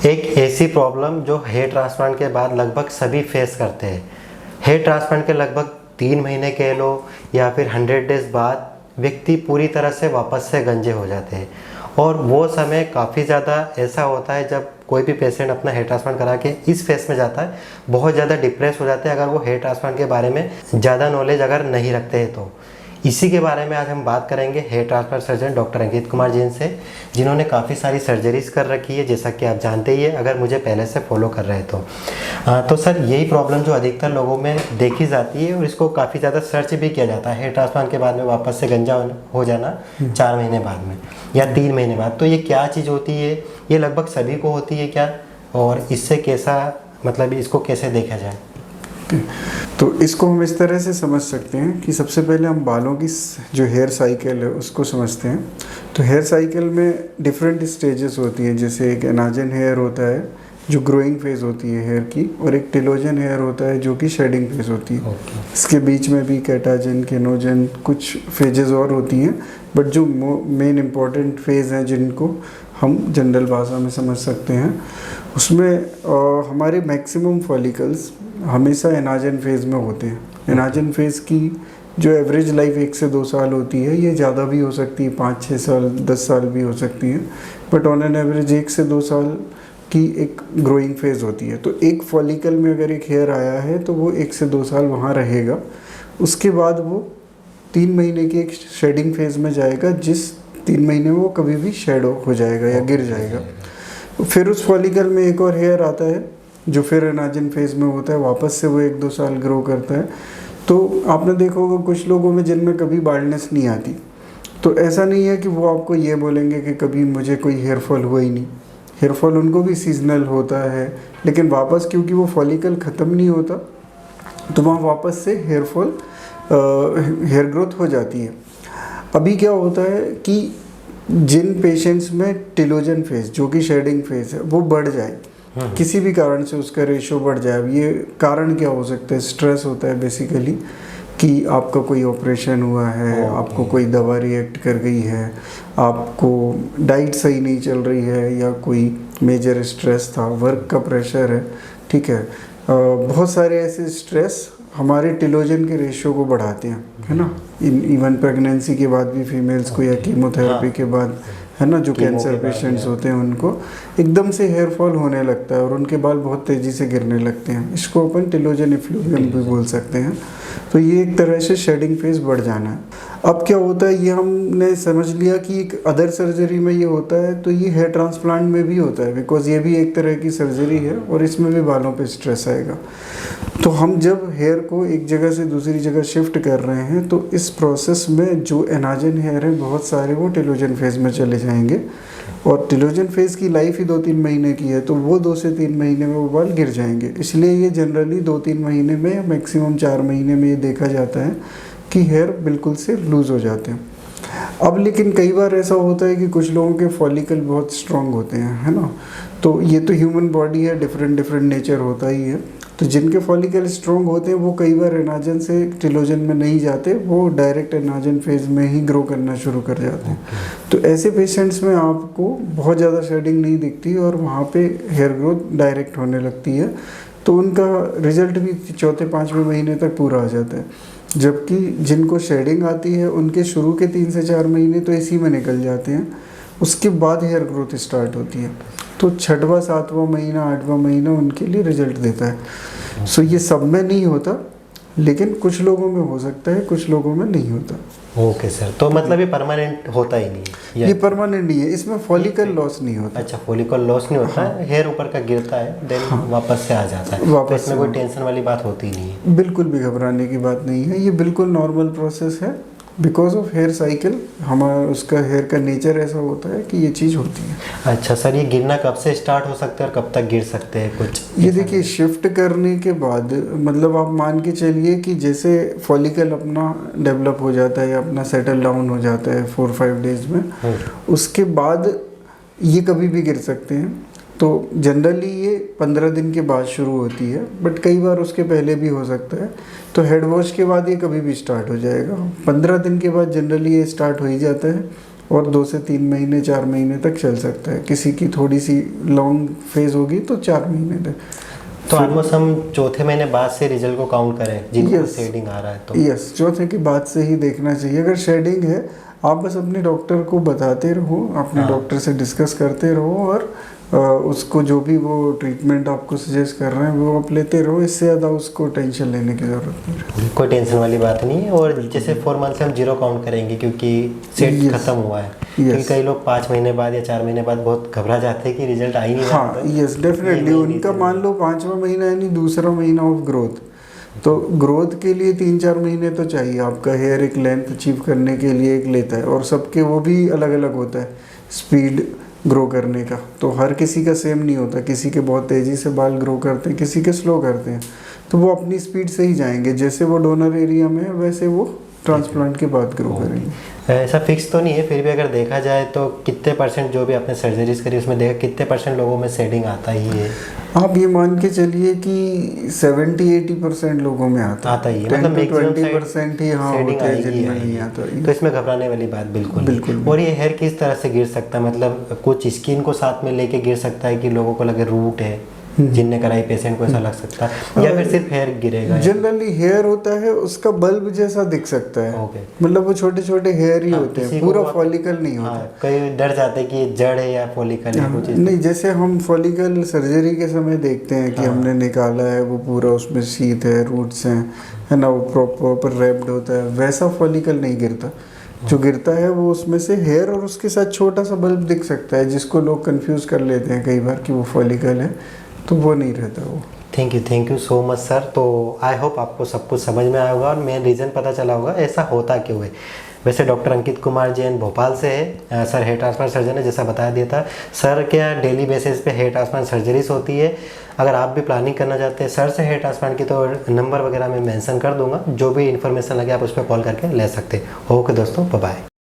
एक ऐसी प्रॉब्लम जो हेयर ट्रांसप्लांट के बाद लगभग सभी फेस करते हैं। हेयर ट्रांसप्लांट के लगभग 3 महीने कह लो या फिर 100 डेज बाद व्यक्ति पूरी तरह से वापस से गंजे हो जाते हैं। और वो समय काफ़ी ज़्यादा ऐसा होता है जब कोई भी पेशेंट अपना हेयर ट्रांसप्लांट करा के इस फेस में जाता है, बहुत ज़्यादा डिप्रेस हो जाते हैं अगर वो हेयर ट्रांसप्लांट के बारे में ज़्यादा नॉलेज अगर नहीं रखते हैं। तो इसी के बारे में आज हम बात करेंगे hair transplant surgeon doctor Ankit Kumar ji से, जिन्होंने काफ़ी सारी सर्जरीज कर रखी है, जैसा कि आप जानते ही है अगर मुझे पहले से फॉलो कर रहे हैं तो सर यही प्रॉब्लम जो अधिकतर लोगों में देखी जाती है और इसको काफ़ी ज़्यादा सर्च भी किया जाता है हेयर ट्रांसप्लांट के बाद में वापस से गंजा हो जाना 4 महीने बाद में या 3 महीने बाद। तो ये क्या चीज़ होती है, ये लगभग सभी को होती है क्या, और इससे कैसा मतलब इसको कैसे देखा जाए? तो इसको हम इस तरह से समझ सकते हैं कि सबसे पहले हम बालों की जो हेयर साइकिल है उसको समझते हैं। तो हेयर साइकिल में डिफरेंट स्टेजेस होती हैं, जैसे एक एनाजन हेयर होता है जो ग्रोइंग फेज़ होती है हेयर की, और एक टेलोजन हेयर होता है जो कि शेडिंग फेज़ होती है। इसके बीच में भी कैटाजन, केनोजन कुछ फेजेस और होती हैं, बट जो मेन इम्पॉर्टेंट फेज़ हैं जिनको हम जनरल भाषा में समझ सकते हैं, उसमें हमारे मैक्सिमम फॉलिकल्स हमेशा एनाजन फेज़ में होते हैं। एनाजन फेज़ की जो एवरेज लाइफ 1 से 2 साल होती है, ये ज़्यादा भी हो सकती है, 5-6 साल 10 साल भी हो सकती है, बट ऑन एन एवरेज 1 से 2 साल की एक ग्रोइंग फेज़ होती है। तो एक फॉलिकल में अगर एक हेयर आया है तो वो 1 से 2 साल वहाँ रहेगा। उसके बाद वो 3 महीने की एक शेडिंग फेज़ में जाएगा, जिस 3 महीने में वो कभी भी शेड हो जाएगा या गिर जाएगा। फिर उस फॉलिकल में एक और हेयर आता है जो फिर एनाजन फेज़ में होता है, वापस से वो 1-2 साल ग्रो करता है। तो आपने देखा होगा कुछ लोगों में जिनमें कभी बाल्डनेस नहीं आती, तो ऐसा नहीं है कि वो आपको ये बोलेंगे कि कभी मुझे कोई हेयर फॉल हुआ ही नहीं। हेयर फॉल उनको भी सीजनल होता है, लेकिन वापस क्योंकि वो फॉलिकल ख़त्म नहीं होता तो वहाँ वापस से हेयर ग्रोथ हो जाती है। अभी क्या होता है कि जिन पेशेंट्स में टेलोजन फेज़ जो कि शेडिंग फेज़ है वो बढ़ जाए, किसी भी कारण से उसका रेशो बढ़ जाए। अब ये कारण क्या हो सकता है? स्ट्रेस होता है बेसिकली, कि आपका कोई ऑपरेशन हुआ है, आपको कोई दवा रिएक्ट कर गई है, आपको डाइट सही नहीं चल रही है, या कोई मेजर स्ट्रेस था, वर्क का प्रेशर है, ठीक है। बहुत सारे ऐसे स्ट्रेस हमारे टेलोजन के रेशियो को बढ़ाते हैं, है ना। इवन प्रेगनेंसी के बाद भी फीमेल्स को, या कीमोथेरेपी के बाद, है ना, जो कैंसर पेशेंट्स होते हैं उनको एकदम से हेयर फॉल होने लगता है और उनके बाल बहुत तेज़ी से गिरने लगते हैं। इसको अपन टेलोजन इफ्लूवियम भी बोल सकते हैं। तो ये एक तरह से शेडिंग फेज़ बढ़ जाना है। अब क्या होता है, ये हमने समझ लिया कि एक अदर सर्जरी में ये होता है, तो ये हेयर ट्रांसप्लांट में भी होता है, बिकॉज ये भी एक तरह की सर्जरी है और इसमें भी बालों पे स्ट्रेस आएगा। तो हम जब हेयर को एक जगह से दूसरी जगह शिफ्ट कर रहे हैं तो इस प्रोसेस में जो एनाजन हेयर है बहुत सारे वो टेलोजन फेज़ में चले जाएंगे, और टेलोजन फेज़ की लाइफ ही 2-3 महीने की है, तो वो 2 से 3 महीने में वो बाल गिर जाएंगे। इसलिए ये जनरली 2-3 महीने में या मैक्सिमम 4 महीने में ये देखा जाता है कि हेयर बिल्कुल से लूज़ हो जाते हैं। अब लेकिन कई बार ऐसा होता है कि कुछ लोगों के फॉलिकल बहुत स्ट्रांग होते हैं, है ना। तो ये तो ह्यूमन बॉडी है, डिफरेंट नेचर होता ही है। तो जिनके फॉलिकल स्ट्रॉन्ग होते हैं वो कई बार एनाजन से टेलोजन में नहीं जाते, वो डायरेक्ट एनाजन फेज़ में ही ग्रो करना शुरू कर जाते हैं। तो ऐसे पेशेंट्स में आपको बहुत ज़्यादा शेडिंग नहीं दिखती और वहाँ पे हेयर ग्रोथ डायरेक्ट होने लगती है, तो उनका रिजल्ट भी 4-5वें महीने तक पूरा आ जाता है। जबकि जिनको शेडिंग आती है उनके शुरू के 3 से 4 महीने तो इसी में निकल जाते हैं, उसके बाद हेयर ग्रोथ स्टार्ट होती है। तो 6वां 7वां महीना 8वां महीना उनके लिए रिजल्ट देता है। सो ये सब में नहीं होता, लेकिन कुछ लोगों में हो सकता है, कुछ लोगों में नहीं होता। ओके सर, तो मतलब ये परमानेंट होता ही नहीं है? ये परमानेंट नहीं है, इसमें फॉलिकल लॉस नहीं होता। अच्छा, फॉलिकल लॉस नहीं होता है, हेयर ऊपर का गिरता है देन वापस से आ जाता है, तो इसमें कोई टेंशन वाली बात होती नहीं है? बिल्कुल भी घबराने की बात नहीं है, ये बिल्कुल नॉर्मल प्रोसेस है। बिकॉज ऑफ हेयर साइकिल हमारा उसका हेयर का नेचर ऐसा होता है कि ये चीज़ होती है। अच्छा सर, ये गिरना कब से स्टार्ट हो सकता है और कब तक गिर सकते हैं कुछ? ये देखिए, शिफ्ट करने के बाद मतलब आप मान के चलिए कि जैसे फॉलिकल अपना डेवलप हो जाता है, अपना सेटल डाउन हो जाता है 4-5 डेज में, उसके बाद ये कभी भी गिर सकते हैं। तो जनरली ये 15 दिन के बाद शुरू होती है, बट कई बार उसके पहले भी हो सकता है। तो हेड वॉश के बाद ये कभी भी स्टार्ट हो जाएगा। 15 दिन के बाद जनरली ये स्टार्ट हो ही जाता है, और 2 से 3 महीने 4 महीने तक चल सकता है। किसी की थोड़ी सी लॉन्ग फेज होगी तो 4 महीने तक। तो ऑलमोस्ट हम चौथे महीने बाद से रिजल्ट को काउंट करें जिनको शेडिंग आ रहा है तो? यस, चौथे के बाद से ही देखना चाहिए। अगर शेडिंग है आप बस अपने डॉक्टर को बताते रहो, अपने डॉक्टर से डिस्कस करते रहो और उसको जो भी वो ट्रीटमेंट आपको सजेस्ट कर रहे हैं वो आप लेते रहो। इससे ज़्यादा उसको टेंशन लेने की ज़रूरत नहीं है। कोई टेंशन वाली बात नहीं है। और जैसे 4 मंथ से हम 0 काउंट करेंगे क्योंकि सेट खत्म हुआ है। क्योंकि कई लोग 5 महीने बाद या 4 महीने बाद बहुत घबरा जाते हैं कि रिजल्ट आ ही नहीं रहा। हाँ यस, डेफिनेटली। उनका मान लो 5वां महीना यानी दूसरा महीना ऑफ ग्रोथ, तो ग्रोथ के लिए 3-4 महीने तो चाहिए। आपका हेयर एक लेंथ अचीव करने के लिए एक लेता है और सबके वो भी अलग अलग होता है स्पीड ग्रो करने का। तो हर किसी का सेम नहीं होता, किसी के बहुत तेज़ी से बाल ग्रो करते हैं, किसी के स्लो करते हैं। तो वो अपनी स्पीड से ही जाएंगे, जैसे वो डोनर एरिया में है वैसे वो ट्रांसप्लांट के बाद ग्रो करेंगे। ऐसा फिक्स तो नहीं है, फिर भी अगर देखा जाए तो कितने % जो भी आपने सर्जरीज करी उसमें देखा कितने % लोगों में शेडिंग आता ही है? आप ये मान के चलिए कि 70-80% लोगों में आता ही है। 10-20% ही हाँ होते हैं जिनमें नहीं आता। तो इसमें घबराने वाली बात बिल्कुल। और ये हेयर किस तरह से गिर सकता है? मतलब कुछ स्किन को साथ में लेके गिर सकता है कि लोगों को लगे रूट है जिनने कराई पेशेंट को ऐसा लग सकता है, या फिर सिर्फ हेयर गिरेगा? जनरली हेयर होता है उसका बल्ब जैसा दिख सकता है। मतलब वो छोटे छोटे हेयर ही होते हैं, पूरा फॉलिकल नहीं होता। कई डर जाते हैं कि जड़ है या फॉलिकल है कुछ नहीं, जैसे हम फॉलिकल सर्जरी के समय देखते हैं कि हमने निकाला है वो पूरा उसमें शीथ है, रूट्स हैं, है ना, वो प्रॉपर रैप्ड होता है, वैसा फॉलिकल नहीं गिरता। जो गिरता है वो उसमें से हेयर और उसके साथ छोटा सा बल्ब दिख सकता है, जिसको लोग कंफ्यूज कर लेते हैं कई बार कि वो फॉलिकल है, तो वो नहीं रहता वो। Thank you so much sir. तो आई होप आपको सब कुछ समझ में आया होगा और मेन रीज़न पता चला होगा ऐसा होता क्यों है। वैसे डॉक्टर अंकित कुमार जैन भोपाल से है। सर हेयर ट्रांसप्लांट सर्जन है, जैसा बता दिया था। सर क्या डेली बेसिस पे हेयर ट्रांसप्लांट सर्जरीज होती है। अगर आप भी प्लानिंग करना चाहते हैं सर से हेयर ट्रांसप्लांट की तो नंबर वगैरह मैं मेंशन कर दूंगा, जो भी इन्फॉर्मेशन लगे आप उस पर कॉल करके ले सकते हैं। ओके दोस्तों, बाय बाय।